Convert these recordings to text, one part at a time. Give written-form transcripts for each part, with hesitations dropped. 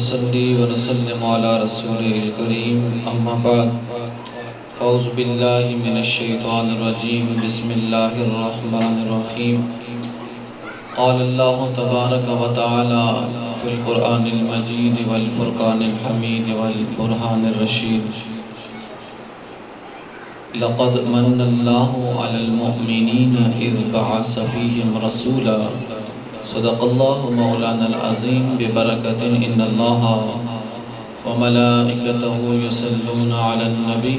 صلی ونسلم علی رسول الکریم اما بعد اعوذ باللہ من الشیطان الرجیم بسم اللہ الرحمن الرحیم قال اللہ تبارک و تعالی فی القرآن المجید والفرقان الحمید والبرہان الرشید لقد من اللہ علی المؤمنین اذ بعث فیہم رسولا صدق اللہ مولانا العظیم ببرکت ان اللہ وملائکتہ یصلون علی النبی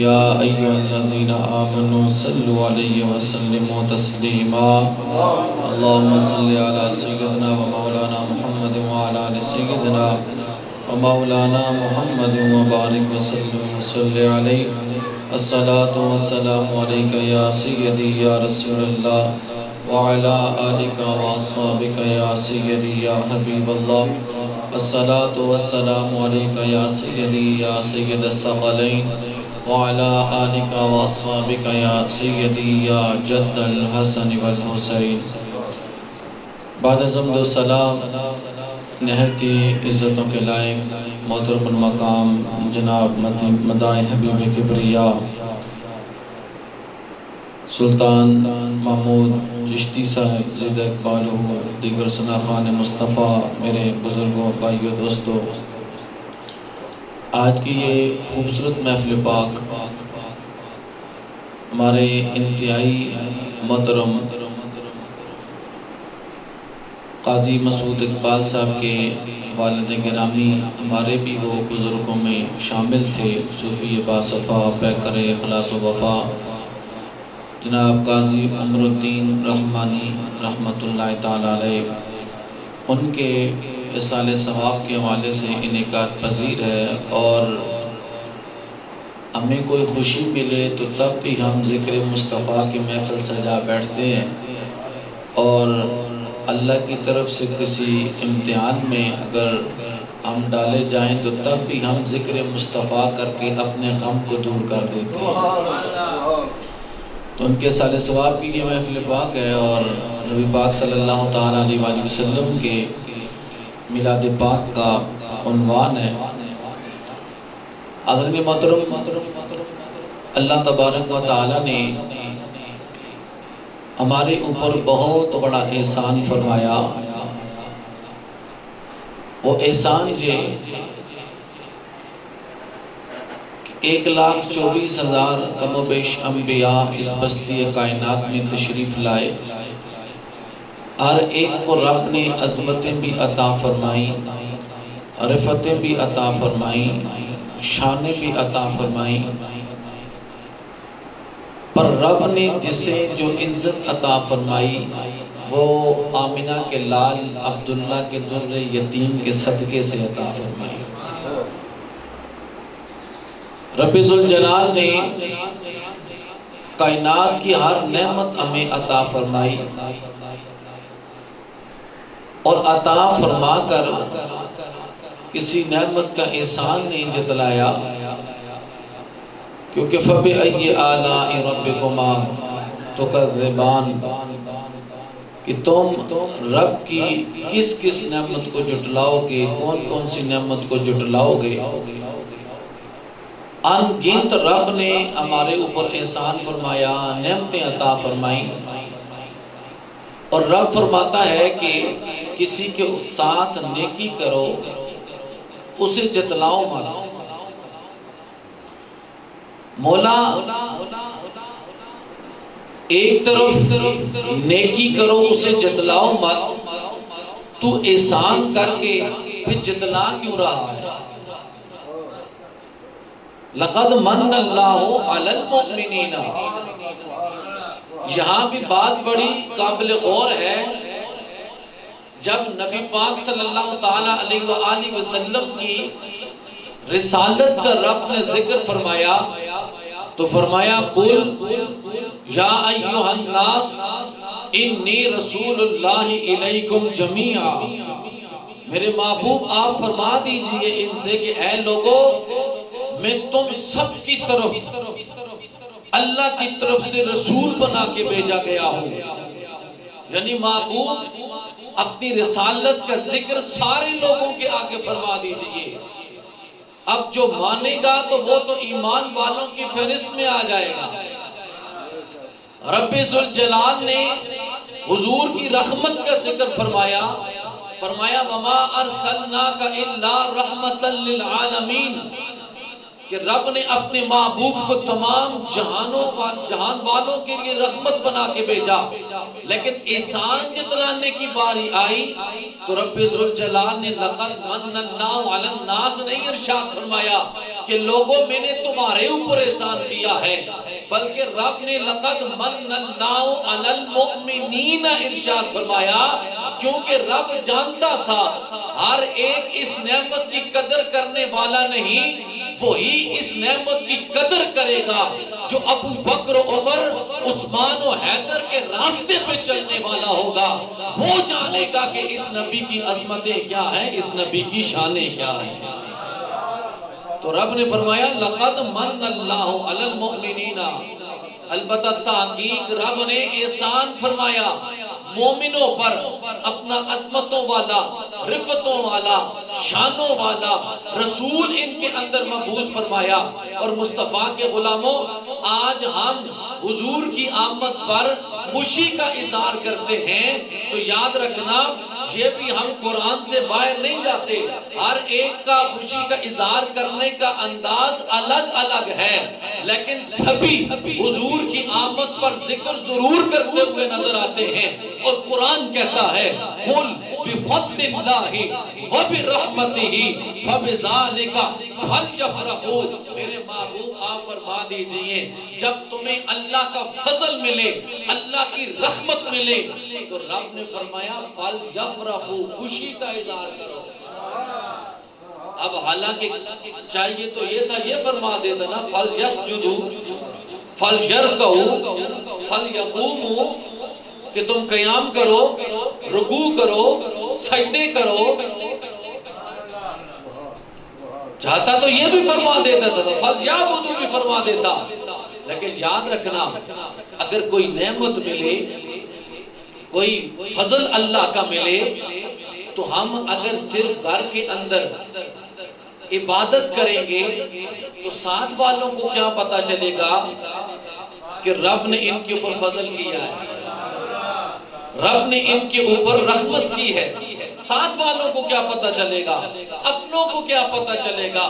یا ایھا الذین آمنوا صلوا علیہ وسلموا تسلیما اللہم صل علی سیدنا ومولانا محمد وعلی آل سیدنا ومولانا محمد وبارک وسلم وصلی علیہ الصلاة والسلام علیک یا سیدی یا رسول اللہ وعلى آلك وأصحابك يا سيدي يا حبيب الله الصلاة والسلام عليك يا سيدي يا سيد الثقلين وعلى آلك وأصحابك يا سيدي يا جد الحسن والحسين بعد حمد و سلام نہایتی عزتوں کے لائق محترم المقام جناب مداح حبیب کبریا سلطان محمود چشتی صاحب زید اقبال ہو دیگر ثناخوان مصطفیٰ میرے بزرگوں بھائیوں دوستوں، آج کی یہ خوبصورت محفل پاک ہمارے انتہائی محترم قاضی مسعود اقبال صاحب کے والد گرامی، ہمارے بھی وہ بزرگوں میں شامل تھے، صوفی باصفا پیکر اخلاص و وفا جناب قاضی عمر الدین رحمانی رحمۃ اللہ تعالی علیہ، ان کے اصال ثواب کے حوالے سے انعقاد پذیر ہے، اور ہمیں کوئی خوشی ملے تو تب بھی ہم ذکر مصطفیٰ کی محفل سجا بیٹھتے ہیں، اور اللہ کی طرف سے کسی امتحان میں اگر ہم ڈالے جائیں تو تب بھی ہم ذکر مصطفیٰ کر کے اپنے غم کو دور کر دیتے ہیں۔ تو ان کے سال ثواب کی یہ محفل پاک ہے، اور نبی پاک صلی اللہ تعالیٰ علیہ وآلہ وسلم کے میلاد پاک کا عنوان ہے۔ حضرت محترم، اللہ تبارک و تعالیٰ نے ہمارے اوپر بہت بڑا احسان فرمایا۔ وہ احسان یہ 1,24,000 کم و بیش انبیاء اس بستی کائنات میں تشریف لائے، ہر ایک کو رب نے عظمتیں بھی عطا فرمائیں، رفتیں بھی عطا فرمائیں، شانیں بھی عطا فرمائیں، پر رب نے جسے جو عزت عطا فرمائی وہ آمنہ کے لال عبداللہ کے در یتیم کے صدقے سے عطا فرمائی۔ رب ذوالجلال نے کائنات کی ہر نعمت ہمیں عطا فرمائی، اور عطا فرما کر کسی نعمت کا احسان نہیں جتلایا، کیونکہ فَبِأَيِّ آلَاءِ رَبِّكُمَا تُكَذِّبَانِ، کہ تم رب کی کس کس نعمت کو جھٹلاؤ گے، کون کون سی نعمت کو جھٹلاؤ گے۔ ان گنت رب نے ہمارے اوپر احسان فرمایا، نعمتیں عطا فرمائیں، اور رب فرماتا ہے کہ کسی کے ساتھ نیکی کرو، اسے جتلاؤ مت۔ مولا ایک طرف نیکی کرو، اسے جتلاؤ مت، تو احسان کر کے پھر جتلا کیوں رہا ہے؟ لقد من اللہ علی المؤمنین، یہاں بھی بات بڑی قابل غور ہے۔ جب نبی پاک صلی اللہ تعالیٰ علیہ وآلہ وسلم کی رسالت کا رب نے ذکر فرمایا تو فرمایا قل یا ایھا الناس انی رسول اللہ الیکم جمیعا، میرے محبوب آپ فرما دیجئے ان سے کہ اے لوگو، میں تم سب کی طرف اللہ کی طرف سے رسول بنا کے بھیجا گیا ہوں۔ یعنی محبوب اپنی رسالت کا ذکر سارے لوگوں کے آگے فرما دیجئے۔ اب جو مانے گا تو وہ تو ایمان والوں کی فہرست میں آ جائے گا۔ رب ذوالجلال نے حضور کی رحمت کا ذکر فرمایا، فرمایا وَمَا أَرْسَلْنَاكَ إِلَّا رَحْمَةً لِلْعَالَمِينَ، کہ رب نے اپنے محبوب کو تمام جہان والوں کے لیے رحمت بنا کے بھیجا، لیکن احسان جتلانے کی باری آئی تو رب ذوالجلال نے لَقَدْ مَنَّ اللَّهُ عَلَى النَّاسِ نہیں ارشاد فرمایا کہ لوگوں میں نے تمہارے اوپر احسان کیا ہے، بلکہ رب نے لَقَدْ مَنَّ اللَّهُ عَلَى الْمُؤْمِنِينَ ارشاد فرمایا، کیونکہ رب جانتا تھا ہر ایک اس نعمت کی قدر کرنے والا نہیں، وہی اس نعمت کی قدر کرے گا جو ابو بکر و عمر عثمان و حیدر کے راستے پہ چلنے والا ہوگا، وہ جانے گا کہ اس نبی کی عظمتیں کیا ہیں، اس نبی کی شانیں کیا ہیں۔ تو رب نے فرمایا لَقَدْ مَنَّ اللَّهُ عَلَى الْمُؤْمِنِينَ، البتہ تحقیق رب نے احسان فرمایا مومنوں پر، اپنا عظمتوں والا، رفتوں والا، شانوں والا رسول ان کے اندر مبعوث فرمایا۔ اور مصطفیٰ کے غلاموں، آج ہم حضور کی آمد پر خوشی کا اظہار کرتے ہیں تو یاد رکھنا یہ بھی ہم قرآن سے باہر نہیں جاتے، ہر ایک کا خوشی کا اظہار کرنے کا انداز الگ الگ ہے، لیکن سبھی حضور کی آمد پر ذکر ضرور کرتے ہوئے نظر آتے ہیں۔ اور قرآن کہتا ہے قُلْ بِفَضْلِ اللَّهِ وَبِرَحْمَتِهِ فَبِذَلِكَ فَلْيَفْرَحُوا، میرے محبوب آپ فرما دیجئے جب تمہیں اللہ کا فضل ملے، اللہ کی رحمت ملے تو رب نے فرمایا فَلْيَفْرَحُوا، خوشی کا اظہار کرو۔ اب حالانکہ چاہیے تو یہ تھا، یہ فرما دیتا نا فَلْيَسْجُدُوا فَلْيَرْكَعُوا فَلْيَقُومُوا، کہ تم قیام کرو، رکوع کرو، سجدے کرو۔ چاہتا تو یہ بھی فرما دیتا تھا، فَلْيَعْبُدُوا بھی فرما دیتا، لیکن یاد رکھنا اگر کوئی نعمت ملے، کوئی فضل اللہ کا ملے تو ہم اگر صرف گھر کے اندر عبادت کریں گے تو ساتھ والوں کو کیا پتا چلے گا کہ رب نے ان کے اوپر فضل کیا ہے، رب نے ان کے اوپر رحمت کی ہے۔ ساتھ والوں کو کیا پتا چلے گا، اپنوں کو کیا پتا چلے گا،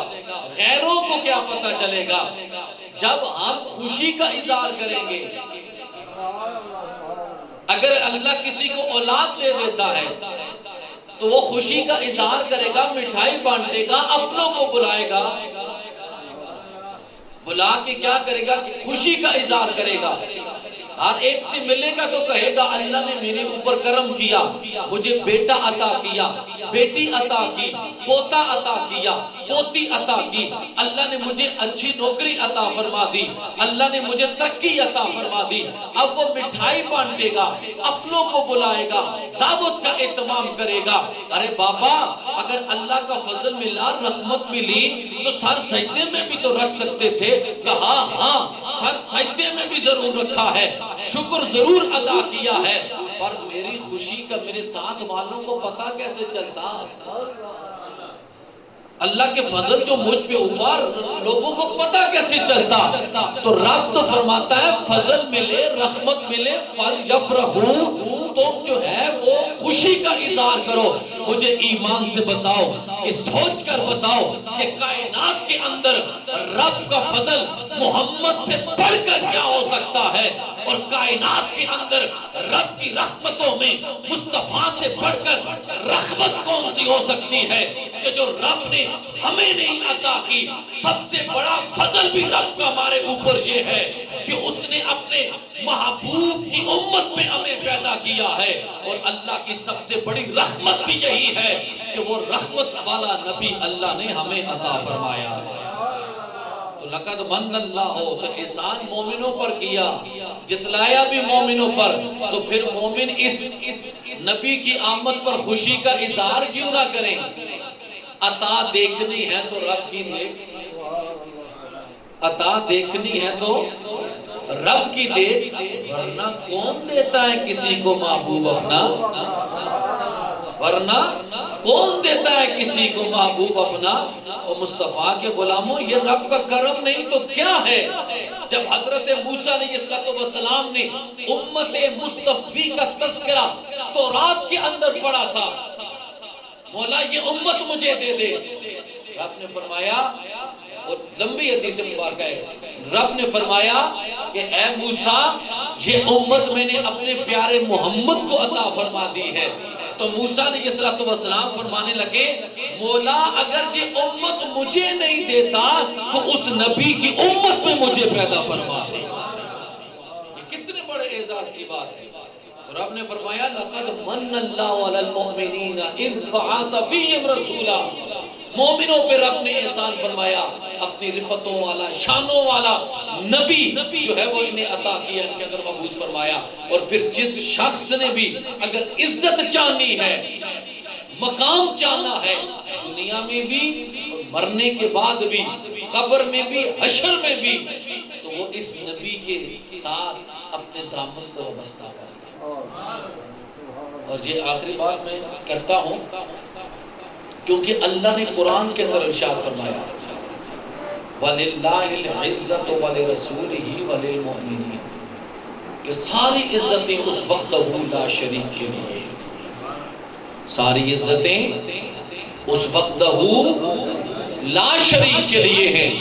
غیروں کو کیا پتا چلے گا؟ جب ہم خوشی کا اظہار کریں گے، اگر اللہ کسی کو اولاد دے دیتا ہے تو وہ خوشی کا اظہار کرے گا، مٹھائی بانٹے گا، اپنوں کو بلائے گا، بلا کے کیا کرے گا کہ خوشی کا اظہار کرے گا۔ ہر ایک سے ملے گا تو کہے گا اللہ نے میرے اوپر کرم کیا، مجھے بیٹا عطا کیا، بیٹی عطا کی، پوتا عطا کیا، پوتی عطا کی، اللہ نے مجھے اچھی نوکری عطا فرما دی، اللہ نے مجھے ترقی عطا فرما دی۔ اب وہ مٹھائی بانٹے گا، اپنوں کو بلائے گا، دعوت کا اہتمام کرے گا۔ ارے بابا اگر اللہ کا فضل ملا، رحمت ملی تو سر سجدے میں بھی تو رکھ سکتے تھے۔ کہا ہاں سر سجدے میں بھی ضرور رکھا ہے، شکر ضرور ادا کیا ہے، پر میری خوشی کا میرے ساتھ والوں کو پتا کیسے چلتا؟ اللہ کے فضل جو مجھ پہ اوپر لوگوں کو پتا کیسے چلتا؟ تو رب تو فرماتا ہے فضل ملے، رحمت ملے، فَلْيَفْرَحُوا، تم جو ہے وہ خوشی کا اظہار کرو۔ مجھے ایمان سے بتاؤ، یہ سوچ کر بتاؤ کہ کائنات کے اندر رب کا فضل محمد سے بڑھ کر کیا ہو سکتا ہے، اور کائنات کے اندر رب کی رحمتوں میں مصطفیٰ سے بڑھ کر رحمت کون سی ہو سکتی ہے کہ جو رب نے ہمیں نہیں عطا کی؟ سب سے بڑا فضل بھی رب کا ہمارے اوپر یہ ہے کہ اس نے اپنے محبوب کی امت میں ہمیں پیدا کیا ہے، اور اللہ کی سب سے بڑی رحمت بھی یہی ہے کہ وہ رحمت والا نبی اللہ نے ہمیں عطا فرمایا ہے۔ تو لقد من اللہ ہو تو احسان مومنوں پر کیا، جتلایا بھی مومنوں پر، تو پھر مومن اس نبی کی آمد پر خوشی کا اظہار کیوں نہ کریں؟ عطا دیکھنی ہے تو رب کی دیکھ، عطا دیکھنی ہے تو رب کی دیکھ، ورنہ کون دیتا ہے کسی کو محبوب اپنا؟ ورنہ کون دیتا ہے کسی کو محبوب اپنا؟ اور مصطفیٰ کے غلاموں، یہ رب کا کرم نہیں تو کیا ہے؟ جب حضرت موسیٰ علیہ السلام نے امت مصطفی کا تذکرہ تورات کے اندر پڑھا تھا، مولا یہ امت مجھے دے دے، رب نے فرمایا، اور لمبی حدیث مبارکہ ہے، رب نے فرمایا کہ اے موسیٰ یہ امت میں نے اپنے پیارے محمد کو عطا فرما دی ہے۔ تو موسیٰ علیہ السلام فرمانے لگے، مولا اگر یہ امت مجھے نہیں دیتا تو اس نبی کی امت میں مجھے پیدا فرما دے۔ یہ کتنے بڑے اعزاز کی بات ہے۔ رب نے فرمایا لقد من اللہ علی المؤمنین اذ بعث فیہم رسولا، مومنوں پہ رب نے احسان فرمایا، اپنی رفتوں والا شانوں والا نبی جو ہے وہ انہیں عطا کیا، ان کے اندر مبعوث فرمایا۔ اور پھر جس شخص نے بھی اگر عزت چاہنی ہے، مقام چاہنا ہے، دنیا میں بھی مرنے کے بعد بھی، قبر میں بھی، حشر میں بھی، تو وہ اس نبی کے ساتھ اپنے دامن کو وابستہ کرے۔ اور یہ آخری بات میں کرتا ہوں کیونکہ اللہ نے قرآن کے اندر ارشاد فرمایا وَلِلَّهِ الْعِزَّةُ وَلِرَسُولِهِ وَلِلْمُؤْمِنِينَ، کہ ساری عزتیں اس وحدہ لا شریک کے لیے، ساری عزتیں اس وحدہ لا شریک کے لیے ہیں،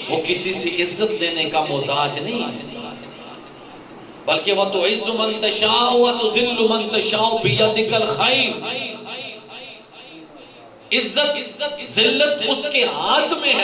وہ کسی سے عزت دینے کا محتاج نہیں ہے، بلکہ وَتُعِزُّ مَن تَشَاءُ وَتُذِلُّ مَن تَشَاءُ بِيَدِكَ الْخَيْرُ، عزت ذلت اس کے ہاتھ میں ہے۔